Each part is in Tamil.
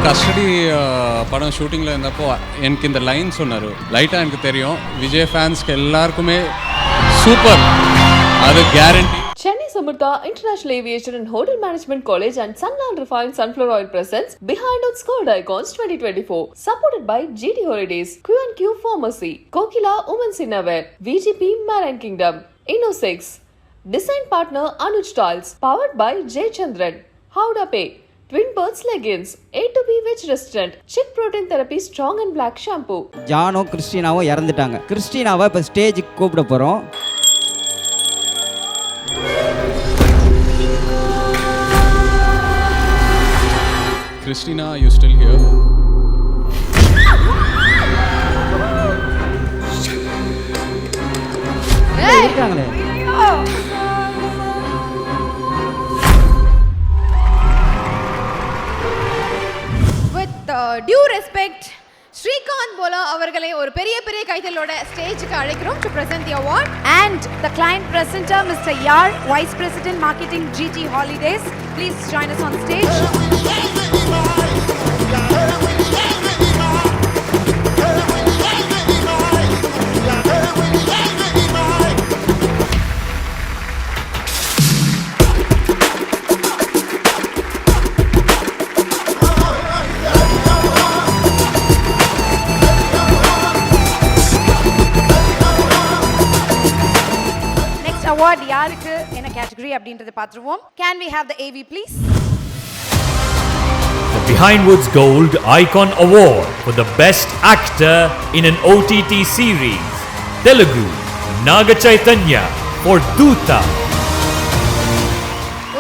கஸ்டடி படம் ஷூட்டிங்கில் இருந்தப்போ எனக்கு இந்த லைன் சொன்னார். லைட்டாக எனக்கு தெரியும், விஜய் ஃபேன்ஸ்க்கு எல்லாருக்குமே சூப்பர், அது guarantee. Chennai Samurtha International Aviation and Hotel Management College and Sunland Refined Sunflower Oil presents Behind Its Gold Icons 2024. Supported by GT Holidays, Q&Q Pharmacy, Kokila Women's Innerwear, VGP Marine Kingdom, Innosex. Design partner Anuj Tiles. Powered by J. Chandran. Howda Pay. Twin Birds Leggings. A to B Veg Restaurant. Chick Protein Therapy Strong and Black Shampoo. ஜானோ கிறிஸ்டினாவோ இறந்துட்டாங்க. கிறிஸ்டினாவை இப்போ ஸ்டேஜுக்கு கூப்பிட போகிறோம். Christina, are you still here? இருக்காங்களே. With due respect, ஸ்ரீகாந்த் போலா அவர்களை ஒரு பெரிய கைத்தலோட ஸ்டேஜுக்கு அழைக்கிறோம் to present the award. And the client presenter, Mr. Yar, Vice President Marketing, GT Holidays. Please join us on stage. Next award யாருக்கு என்ன category அப்படின்றத பார்த்துருவோம். Can we have the AV please? The Behind Woods Gold Icon Award for the Best Actor in an OTT Series, Telugu, Naga Chaitanya for Doota.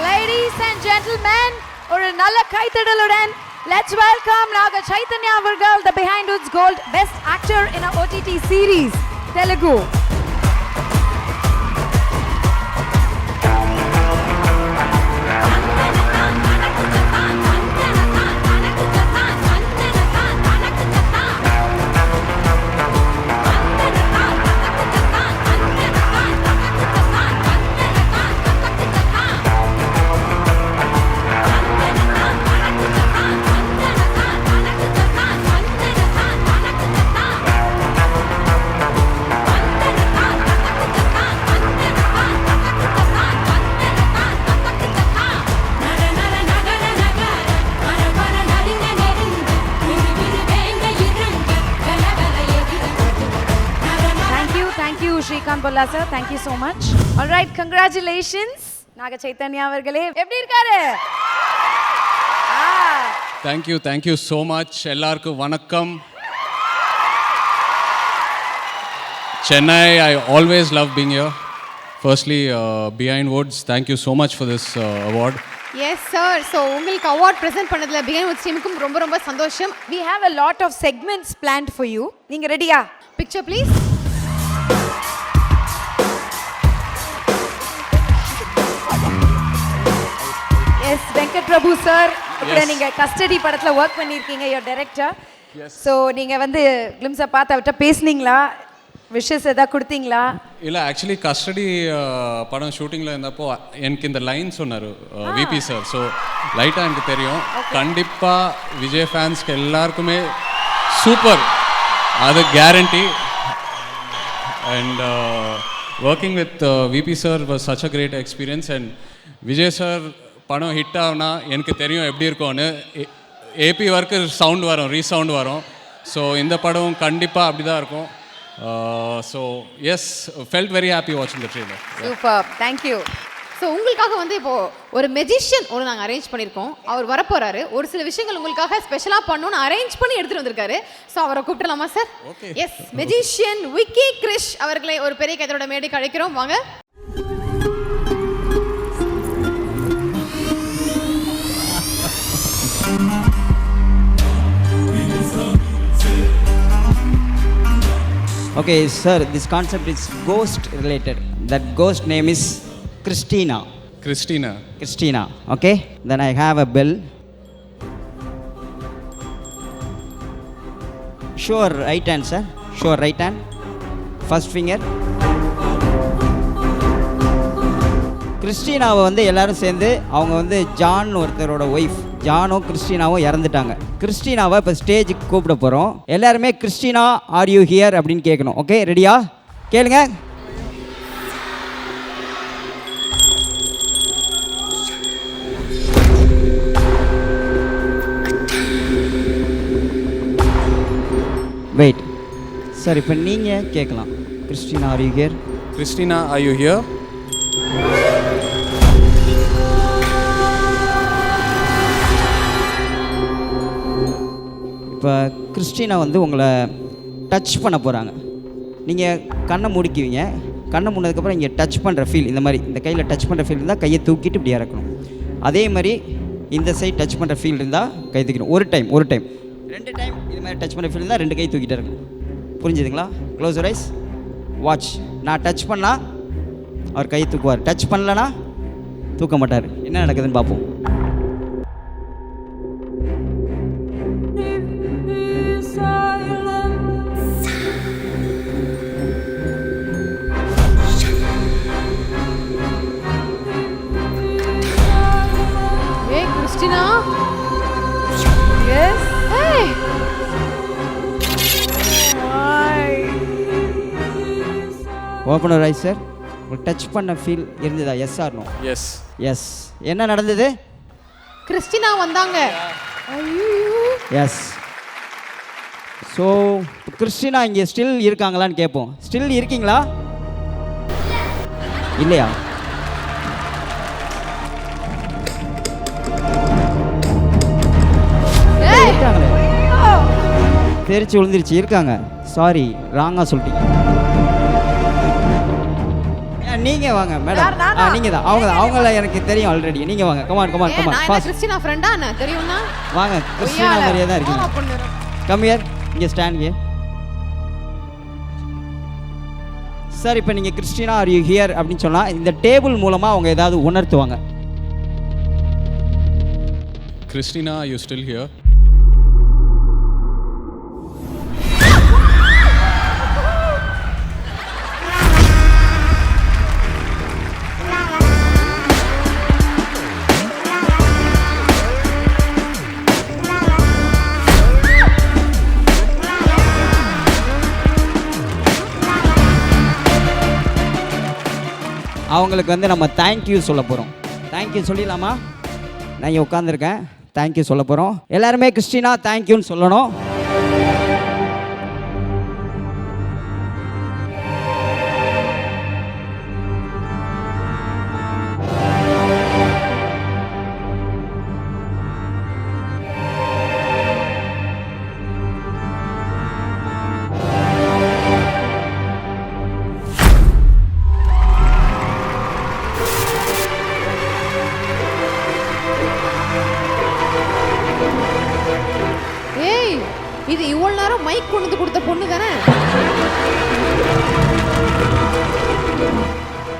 Ladies and gentlemen, ஒரு நல்ல கைத்தடலுடன் let's welcome Naga Chaitanya அவர்கள், the Behind Woods Gold Best Actor in an OTT Series, Telugu. Shrikant Bolla sir, thank you so much. All right, congratulations. Naga Chaitanya அவர்களே எப்படி இருக்காரு? Thank you so much. எல்லாருக்கும் வணக்கம். Chennai, I always love being here. Firstly, Behind Woods, thank you so much for this award. Yes sir. So உங்களுக்கு award present பண்ணதுல Behind Woods டீமுக்கும் ரொம்ப சந்தோஷம். We have a lot of segments planned for you. நீங்க ரெடியா? Picture please. Yes, Venkat Prabhu sir, கூட நீங்க கஸ்டடி படத்துல வர்க் பண்ணிருக்கீங்க, your director. So நீங்க வந்து கிளிம்ஸை பார்த்து அவர்கிட்ட பேசுனீங்களா? விஷஸ் ஏதாவது கொடுத்தீங்களா? இல்லை, ஆக்சுவலி கஸ்டடி படம் ஷூட்டிங்கில் இருந்தப்போ எனக்கு இந்த லைன் சொன்னார் விபி சார். ஸோ லைட்டாக எனக்கு தெரியும், கண்டிப்பாக விஜய் ஃபேன்ஸ்க்கு எல்லாருக்குமே சூப்பர், அது guarantee. And working with VP sir was such a great experience. And Vijay sir படம் ஹிட் ஆகுனா எனக்கு தெரியும் எப்படி இருக்கும்னு. ஏபி ஒர்க்கு சவுண்ட் வரும், ரீசவுண்ட் வரும். ஸோ இந்த படம் கண்டிப்பாக அப்படி தான் இருக்கும். So yes, felt very happy வாட்சிங் the trailer. Super, thank you. So உங்களுக்காக வந்து இப்போது ஒரு மெஜிஷியன் ஒன்று நாங்கள் அரேஞ்ச் பண்ணியிருக்கோம். அவர் வரப்போகிறாரு, ஒரு சில விஷயங்கள் உங்களுக்காக ஸ்பெஷலாக பண்ணணும்னு அரேஞ்ச் பண்ணி எடுத்துகிட்டு வந்திருக்காரு. ஸோ அவரை கூப்பிடலாமா sir? Okay. Yes, magician Vicky Krish அவர்களை ஒரு பெரிய கைத்தோட மேடைக்கு அழைக்கிறோம். வாங்க. Okay, sir, this concept is ghost related. That ghost name is Christina. Christina, okay? Then I have a bell. Sure, right hand, sir. Sure, right hand. First finger. கிறிஸ்டினாவை வந்து எல்லாரும் சேர்ந்து அவங்க வந்து ஜான் ஒருத்தரோட ஒய்ஃப் ஜானும் கிறிஸ்டினாவும் இறந்துட்டாங்க. கிறிஸ்டினாவை இப்போ ஸ்டேஜுக்கு கூப்பிட போகிறோம். எல்லாருமே கிறிஸ்டினா ஆர் யூ ஹியர் அப்படின்னு கேட்கணும். ஓகே, ரெடியா? கேளுங்க. வெயிட் சார், இப்போ நீங்கள் கேட்கலாம். Christina are you here? Christina are you here? இப்போ கிறிஸ்டினா வந்து உங்களை டச் பண்ண போகிறாங்க. நீங்கள் கண்ணை முடிக்குவீங்க. கண்ணை மூடினதுக்கப்புறம் இங்கே டச் பண்ணுற ஃபீல், இந்த மாதிரி இந்த கையில் டச் பண்ணுற ஃபீல் இருந்தால் கையை தூக்கிட்டு இப்படி இறக்கணும். அதே மாதிரி இந்த சைட் டச் பண்ணுற ஃபீல் இருந்தால் கை தூக்கணும். ஒரு டைம் 2 டைம் இது மாதிரி டச் பண்ணுற ஃபீல் இருந்தால் 2 கை தூக்கிட்டே இருக்கணும். புரிஞ்சுதுங்களா? Close your eyes, watch. நான் டச் பண்ணால் அவர் கையை தூக்குவார், டச் பண்ணலன்னா தூக்க மாட்டார். என்ன நடக்குதுன்னு பார்ப்போம். Christina, yes hey open your eyes sir. உங்களுக்கு டச் பண்ண ஃபீல் இருந்ததா? Yes or no? Yes. Yes. என்ன நடந்தது? கிறிஸ்டினா வந்தாங்க. எஸ். ஸோ கிறிஸ்டினா இங்கே ஸ்டில் இருக்காங்களான்னு கேட்போம். ஸ்டில் இருக்கீங்களா? இல்லையா? இருக்காங்களே, தெரிச்சு விழுந்துருச்சு. இருக்காங்க. சாரி, ராங்காக சொல்லிட்டீங்க. நீங்க வாங்க மேடம். நீங்க தான். அவங்கள எனக்கு தெரியும் ஆல்ரெடி. நீங்க வாங்க. Come on come on come on fast. Christina ஃப்ரெண்டா என்ன தெரியும்னா? வாங்க, கிறிஸ்டினா மாதிரியே தான் இருக்கீங்க. Come here. இங்க ஸ்டாண்ட் ஹியர். சார், இப்போ நீங்க கிறிஸ்டினா ஆர் யூ ஹியர் அப்படின்னு சொன்னா இந்த டேபிள் மூலமா அவங்க ஏதாவது உணர்த்துவாங்க. Christina are you still here? அவங்களுக்கு வந்து நம்ம தேங்க்யூ சொல்ல போகிறோம். தேங்க்யூ சொல்லிடலாமா? நான் இங்கே உட்காந்துருக்கேன். தேங்க்யூ சொல்ல போகிறோம். எல்லாருமே கிறிஸ்டினா தேங்க்யூன்னு சொல்லணும். இது இவ்வளவு நேரம் மைக் கொண்டு வந்து கொடுத்த பொண்ணு தானே?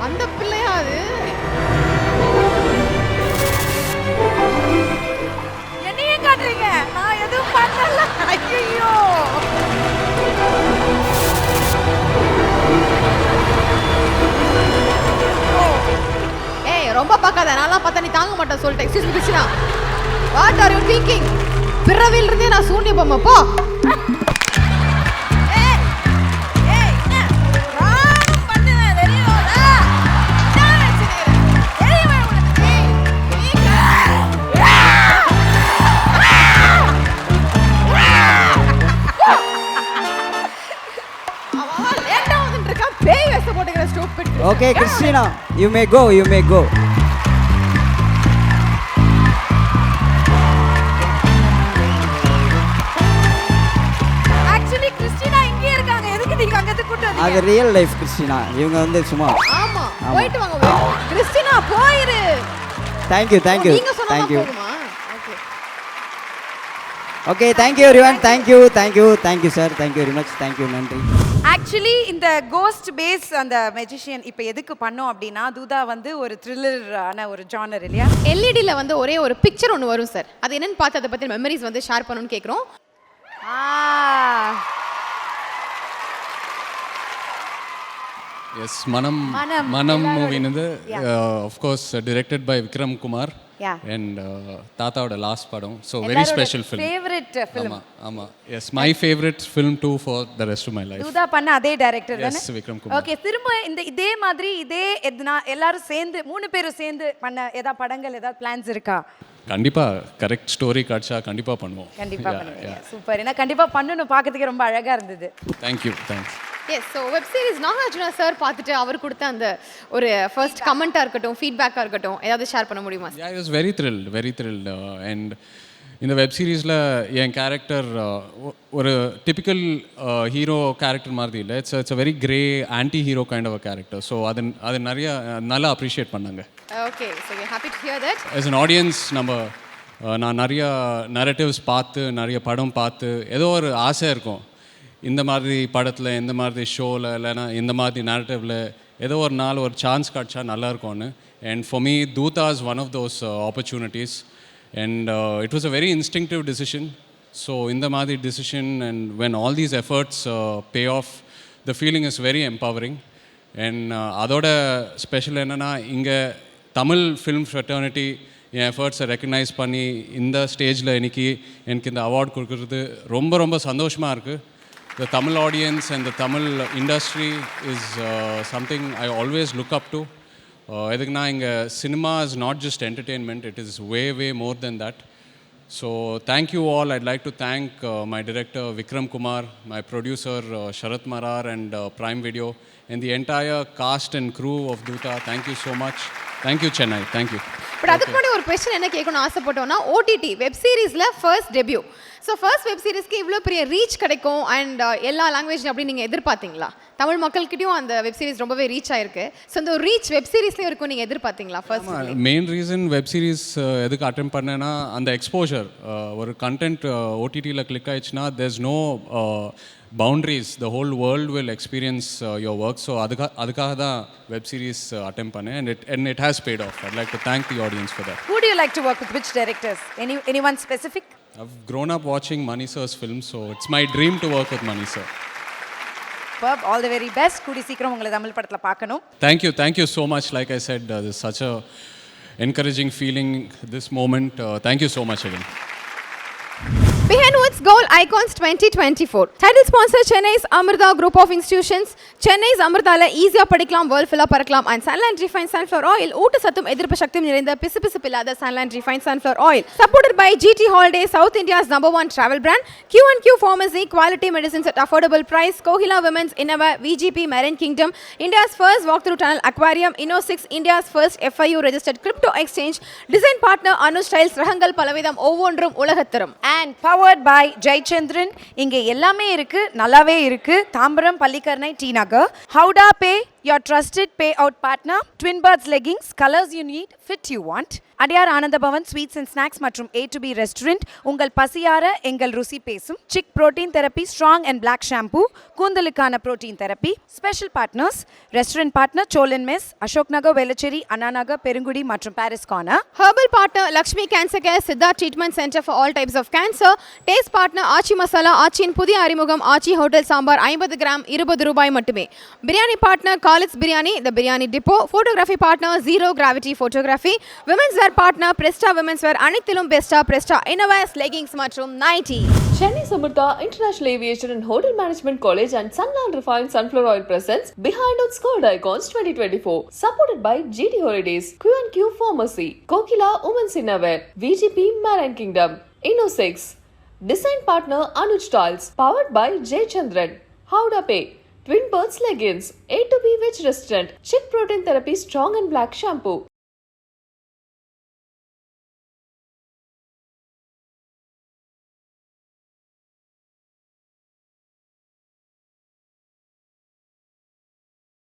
அந்த பிள்ளையா அது? என்னையே காட்டுறீங்க, நான் எதுவும் பண்ணல. ஐயோ, ஏய் ரொம்ப பார்க்காத. நான்லாம் பார்த்தா நீ தாங்க மாட்டேன் சொல்லிட்டேன். Excuse me Christina, what are you thinking? பிறவில இருந்தே நான் சூன்ய பொம்மை போ. Okay, Christina, you may go. Actually Christina இங்கே இருக்காங்க. எதுக்கு நீங்க அங்க கூட்டி வந்தீங்க? அது ரியல் லைஃப் கிறிஸ்டினா. இவங்க வந்து சும்மா. ஆமா, போயிட்டு வாங்க. கிறிஸ்டினா போயிரு. தேங்க்யூ. நீங்க சொன்னா போதுமா? Okay, thank you everyone. Thank you sir. Thank you very much. Thank you, நன்றி. ஆக்சுவலி இந்த கோஸ்ட் பேஸ் அந்த மெஜிஷியன் இப்போ எதுக்கு பண்ணோம் அப்படின்னா, தூதா வந்து ஒரு த்ரில்லரான ஒரு ஜானர் இல்லையா? எல்இடியில் வந்து ஒரே ஒரு பிக்சர் ஒன்று வரும் சார். அது என்னன்னு பார்த்து அதை பற்றி மெமரிஸ் வந்து ஷேர் பண்ணணும்னு கேட்குறோம். எஸ் மனம் மனம், மனம் எல்லாரோட- மூவினது of course directed by Vikram Kumar Yeah. And தாத்தாவோட லாஸ்ட் படம் so very special film favourite film ஆமாம் yes my favourite film too for the rest of my life Dhootha பண்ண அதே டைரக்டர் தானே எஸ் விக்ரம் குமார் ஓகே திரும்ப இதே மாதிரி எதுனா எல்லாரும் சேர்ந்து 3 பேரும் சேர்ந்து பண்ண ஏதாவது படங்கள் ஏதாவது பிளான்ஸ் இருக்கா? கண்டிப்பாக கரெக்ட் ஸ்டோரி காட்சா கண்டிப்பாக பண்ணுவோம் கண்டிப்பா பண்ணுவீங்க சூப்பர். ஏன்னா கண்டிப்பா பண்ணணும், பார்க்கிறதுக்கு ரொம்ப அழகா இருந்தது. Thank you thanks yes so web series Nagarjuna sir பார்த்துட்டு அவர் கொடுத்த அந்த ஒரு ஃபர்ஸ்ட் கமெண்ட்டாக இருக்கட்டும் ஃபீட்பேக்காக இருக்கட்டும் ஏதாவது ஷேர் பண்ண முடியுமா? I was very thrilled and இந்த வெப் சீரிஸில் என் கேரக்டர் ஒரு டிபிக்கல் ஹீரோ கேரக்டர் மாதிரி இல்லை. It's a very grey anti hero kind of a character. So அது நிறைய நல்லா அப்ரிஷியேட் பண்ணாங்க. Okay so we happy to hear that. As an audience நான் நிறைய நரேட்டிவ்ஸ் பார்த்து நிறைய படம் பார்த்து ஏதோ ஒரு ஆசை இருக்கும், இந்த மாதிரி படத்தில் இந்த மாதிரி ஷோவில் இல்லைன்னா இந்த மாதிரி நேரட்டிவில் ஏதோ ஒரு நாள் ஒரு சான்ஸ் கிடச்சா நல்லாயிருக்கும்னு. And for me Dhootha is one of those opportunities and it was a very instinctive decision. So இந்த மாதிரி decision and when all these efforts pay off the feeling is very empowering. And அதோட ஸ்பெஷல் என்னென்னா இங்கே தமிழ் ஃபிலிம் ஃப்ரெட்டர்னிட்டி என் எஃபர்ட்ஸை ரெக்கக்னைஸ் பண்ணி இந்த ஸ்டேஜில் எனக்கு இந்த அவார்ட் கொடுக்குறது ரொம்ப ரொம்ப சந்தோஷமாக இருக்குது. The Tamil audience and the Tamil industry is something I always look up to. Edukna inga cinema is not just entertainment, it is way more than that. So thank you all. I'd like to thank my director Vikram Kumar, my producer Sharath Marar and Prime Video and the entire cast and crew of Dootaa. Thank you so much. Thank you Chennai. Thank you. But அதுக்கு முன்னாடி ஒரு கொஸ்டின் என்ன கேட்கணும்னு ஆசைப்பட்டோம்னா ஓடிடி வெப் சீரிஸில் first debut. So first web சீரிஸ்க்கு இவ்வளோ பெரிய ரீச் கிடைக்கும் அண்ட் எல்லா லாங்குவேஜ் அப்படின்னு நீங்கள் எதிர்பார்த்தீங்களா? தமிழ் மக்கள்கிட்டயும் அந்த வெப் சீரிஸ் ரொம்பவே ரீச் ஆயிருக்கு. ஸோ இந்த ரீச் வெப் சீரிஸ்லேயும் இருக்கும் நீங்கள் எதிர்பார்த்தீங்களா? First main reason web series எதுக்கு அட்டெம்ட் பண்ணேன்னா அந்த எக்ஸ்போஜர். ஒரு கண்டென்ட் ஓடிடியில் கிளிக் ஆயிடுச்சுன்னா there's no boundaries, the whole world will experience your work. So அதுக்காக தான் வெப் சீரிஸ் அட்டெம்ட் பண்ணேன் and it has paid off. I'd like to thank the audience for that. Who do you like to work with? Which directors? Anyone specific? I've grown up watching Mani sir's films, so it's my dream to work with Mani sir. Superb. All the very best. கூடி சீக்கிரம் உங்களை தமிழ் படத்துல பார்க்கணும். Thank you so much. Like I said, there's such a encouraging feeling this moment. Thank you so much again. Behind Woods Gold Icons 2024. Title sponsor Chennai's Amrita Group of Institutions. Chennai's Amritaல ஈஸியா படிக்கலாம், வேர்ல்ட் ஃபுல்லா பறக்கலாம் and Sunland Refined Sunflower Oil ஊட்டச்சத்தும் எதிர்ப்பு சக்தியும் நிறைந்த பிசுபிசுப்பில்லாத Sunland Refined Sunflower Oil. Supported by GT Holidays, South India's #1 travel brand. Q&Q Pharmacy, quality medicines at affordable price. Kohila Women's Innova, VGP Marine Kingdom, India's first walk-through tunnel aquarium. Inno6, India's first FIU registered crypto exchange. Design partner Anu Styles, ரகங்கள் பலவிதம் ஒவ்வொன்றும் உலகத்தரம். And powered by Jaychandran. இங்கே எல்லாமே இருக்கு, நல்லாவே இருக்கு. Tambaram, Pallikaranai, T Nagar. Howda Pay, your trusted payout partner. Twin Birds leggings, colors you need, fit you want. அடியார் ஆனந்த பவன் ஸ்வீட்ஸ் அண்ட் ஸ்நாக்ஸ் மற்றும் A2B ரெஸ்டாரண்ட். உங்கள் பசியார எங்கள் ருசி பேசும். Chik protein therapy, strong and black shampoo, கூந்தலுக்கான protein therapy. Special partners restaurant partner Solan mess, Ashok Nagar, Velachery, Anna Nagar, Perungudi மற்றும் Paris corner. Herbal partner Lakshmi Cancer Care, Siddha Treatment Center for all types of cancer. Taste partner Aachi masala, ஆச்சியின் புதிய அறிமுகம் ஆச்சி ஹோட்டல் சாம்பார் 50 கிராம் ₹20 மட்டுமே. Biryani partner Khalid's biryani, the biryani depot. Photography partner zero gravity photography. Women's wear partner Presta women's wear, அனைத்திலும் பெஸ்டா பிரஸ்டா இன்னோவேஸ் லெகிங்ஸ் மற்றும் nighty. Chennai Samurtha International Aviation and Hotel Management College and Sunland Refined Sunflower Oil presents Behind Woods Gold Icons 2024. Supported by GT Holidays, Q&Q Pharmacy, Kokila Women's Innerwear, VGP Marine Kingdom, Inno6. Design partner Anuj Styles. Powered by Jaychandran. Howda Pay. Twin Birds leggings. A2B Veg Restaurant. Chick Protein Therapy Strong and Black Shampoo.